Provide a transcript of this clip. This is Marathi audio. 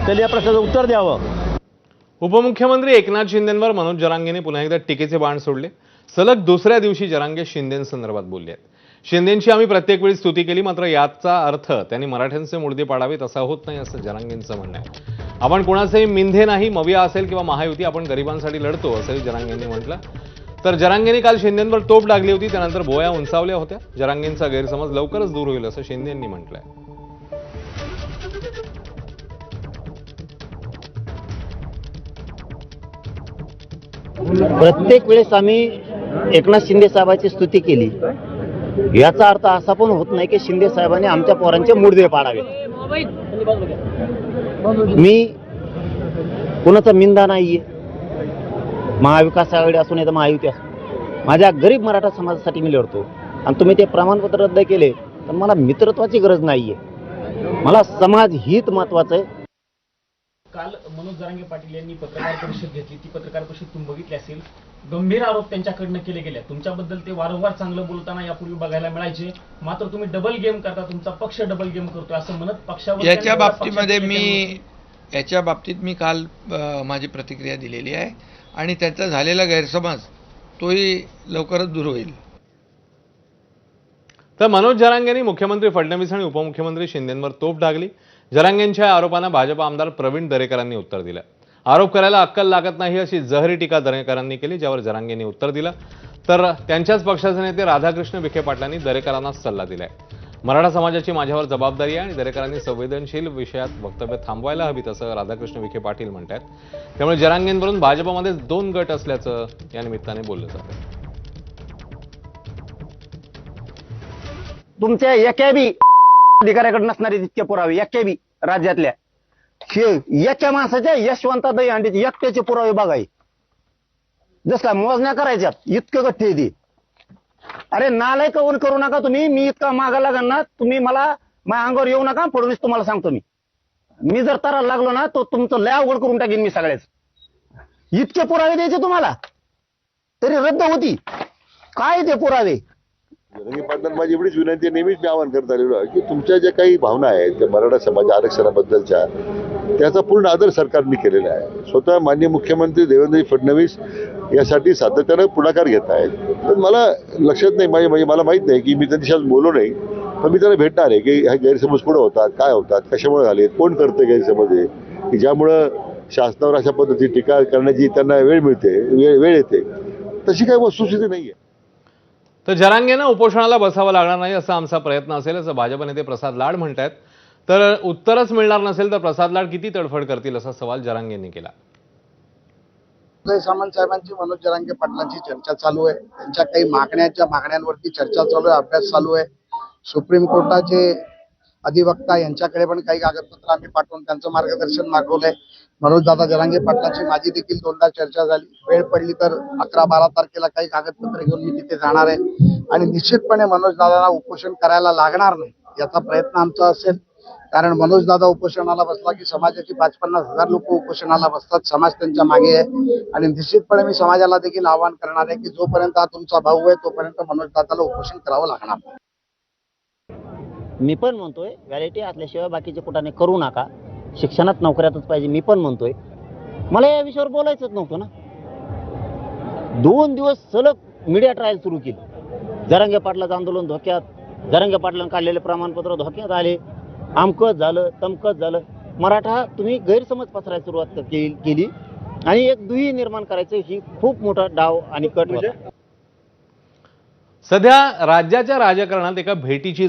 त्यांनी या प्रश्नाचं उत्तर द्यावं। उपमुख्यमंत्री एकनाथ शिंदेंवर मनोज जरांगेने पुन्हा एकदा टीकेचे बाण सोडले। सलग दुसऱ्या दिवशी जरांगे शिंदेंसंदर्भात बोलले आहेत। शिंदेंची आम्ही प्रत्येक वेळी स्तुती केली, मात्र याचा अर्थ त्यांनी मराठ्यांचे मुडदे पाडावेत असा होत नाही असं जरांगेंचं म्हणणं आहे। आपण कोणाचेही मिंधे नाही, मविया असेल किंवा महायुती, आपण गरिबांसाठी लढतो असंही जरांगेंनी म्हटलं। तर जरांगेंनी काल शिंदेंवर तोफ डागली होती, त्यानंतर भोया उंचावल्या होत्या। जरांगेंचा गैरसमज लवकरच दूर होईल असं शिंदेंनी म्हटलंय। प्रत्येक वेळेस आम्ही एकनाथ शिंदे साहेबांची स्तुती केली, याचा अर्थ असा पण होत नाही की शिंदे साहेबांनी आमच्या पोरांचे मुडदे पाडावे। मी कोणाचा मिंदा नाहीये, महाविकास आघाडी असो नाही तर महायुती असो, माझ्या गरीब मराठा समाजासाठी मी लढतो। आणि तुम्ही ते प्रमाणपत्र रद्द केले तर मला मित्रत्वाची गरज नाहीये, मला समाज हित महत्वाचं आहे। काल मनोज जरांगे पाटील यांनी पत्रकार परिषद घेतली, ती पत्रकार परिषद तुम्ही बघितली असेल। गंभीर आरोप त्यांच्याकडनं केले गेले, तुमच्याबद्दल ते वारंवार चांगलं बोलताना यापूर्वी बघायला मिळायचे, मात्र तुम्ही डबल गेम करता, तुमचा पक्ष डबल गेम करतोय असं म्हणत पक्षावर याच्या बाबतीत मी काल माझी प्रतिक्रिया दिलेली आहे आणि त्याचा झालेला गैरसमज तोही लवकरच दूर होईल। तर मनोज जरांगेंनी मुख्यमंत्री फडणवीस आणि उपमुख्यमंत्री शिंदेंवर तोफ डागली। जरांगेंच्या आरोपांना भाजप आमदार प्रवीण दरेकरांनी उत्तर दिलं। आरोप करायला अक्कल लागत नाही अशी जहरी टीका दरेकरांनी केली, ज्यावर जरांगेंनी उत्तर दिलं। तर त्यांच्याच पक्षाचे नेते राधाकृष्ण विखे पाटलांनी दरेकरांना सल्ला दिलाय। मराठा समाजाची माझ्यावर जबाबदारी आहे आणि दरेकरांनी संवेदनशील विषयात वक्तव्य थांबवायला हवीत असं राधाकृष्ण विखे पाटील म्हणतात। त्यामुळे जरांगेंवरून भाजपमध्ये दोन गट असल्याचं या निमित्ताने बोललं जातं। तुमच्या एका बी अधिकाऱ्याकडे नसणारे जितके पुरावे, एका बी राज्यातल्या याच्या माणसाच्या यशवंता दहीहंडीचे एकट्याचे पुरावे बघाय, जसं मोजण्या करायच्यात इतकं गठ्ठे ती। अरे नालाय कवन करू नका तुम्ही, मी इतका मागा लागन ना, तुम्ही मला माझ्या अंगावर येऊ नका। फडणवीस तुम्हाला सांगतो, मी जर तराला लागलो ना तो तुमचं लय अवघड करून टाकेन मी सगळ्याच। इतके पुरावे द्यायचे तुम्हाला तरी रद्द होती काय ते पुरावे? जरांगे पाटलांना माझी एवढीच विनंती, नेहमीच मी आवाहन करत आलेलो आहे की तुमच्या ज्या काही भावना आहेत त्या मराठा समाज आरक्षणाबद्दलच्या, त्याचा पूर्ण आदर सरकारने केलेला आहे। स्वतः माननीय मुख्यमंत्री देवेंद्र फडणवीस यासाठी सातत्यानं पुढाकार घेत आहेत। पण मला लक्षात नाही, म्हणजे मला माहीत नाही की मी त्यांच्याशी बोललो नाही, पण मी त्यांना भेटणार आहे की हा गैरसमज पुढे होतात, काय होतात, कशामुळे झालेत, कोण करतं गैरसमज आहे की ज्यामुळं शासनावर अशा पद्धती टीका करण्याची त्यांना वेळ मिळते, वेळ येते, तशी काही वस्तुस्थिती नाही आहे। तर जरांगेंना उपोषणाला बसावं लागणार नाही असा आमचा प्रयत्न असेल असं भाजप नेते प्रसाद लाड म्हणतात। तर उत्तरच मिळणार नसेल तर प्रसाद लाड किती तडफड करतील असा सवाल जरांगेंनी केला। उदय सामंत साहेबांची मनोज जरांगे पाटलांची चर्चा चालू आहे, त्यांच्या काही मागण्यांवरती चर्चा चालू आहे, अभ्यास चालू आहे। सुप्रीम कोर्टाचे अधिवक्ता यांच्याकडे पण काही कागदपत्र आम्ही पाठवून त्यांचं मार्गदर्शन मागवलंय। मनोज दादा जरांगे पाटलांची माझी देखील दोनदा चर्चा झाली, वेळ पडली तर 11-12 तारखेला काही कागदपत्र घेऊन मी तिथे जाणार आहे आणि निश्चितपणे मनोज दादांना उपोषण करायला लागणार नाही याचा प्रयत्न आमचा असेल। कारण मनोज दादा उपोषणाला बसला की समाजाची 50-50 हजार लोक उपोषणाला बसतात, समाज त्यांच्या मागे आहे आणि निश्चितपणे मी समाजाला देखील आवाहन करणार आहे की जोपर्यंत हा तुमचा भाऊ आहे तोपर्यंत मनोज दादाला उपोषण करावं लागणार नाही। मी पण म्हणतोय व्हॅलिटी असल्याशिवाय बाकीचे कुठाने करू नका, शिक्षणात नोकऱ्यातच पाहिजे। मी पण म्हणतोय, मला या विषयावर बोलायचंच नव्हतं ना। 2 दिवस सलग मीडिया ट्रायल सुरू केली, जरांगे पाटलाचं आंदोलन धोक्यात, जरांगे पाटलांनी काढलेले प्रमाणपत्र धोक्यात आले, आमकंच झालं तमकंच झालं। मराठा तुम्ही गैरसमज पसरायला सुरुवात केली आणि एक दुही निर्माण करायचं, ही खूप मोठा डाव आणि कट होता। सध्या राज्याच्या राजकारणात एका भेटीची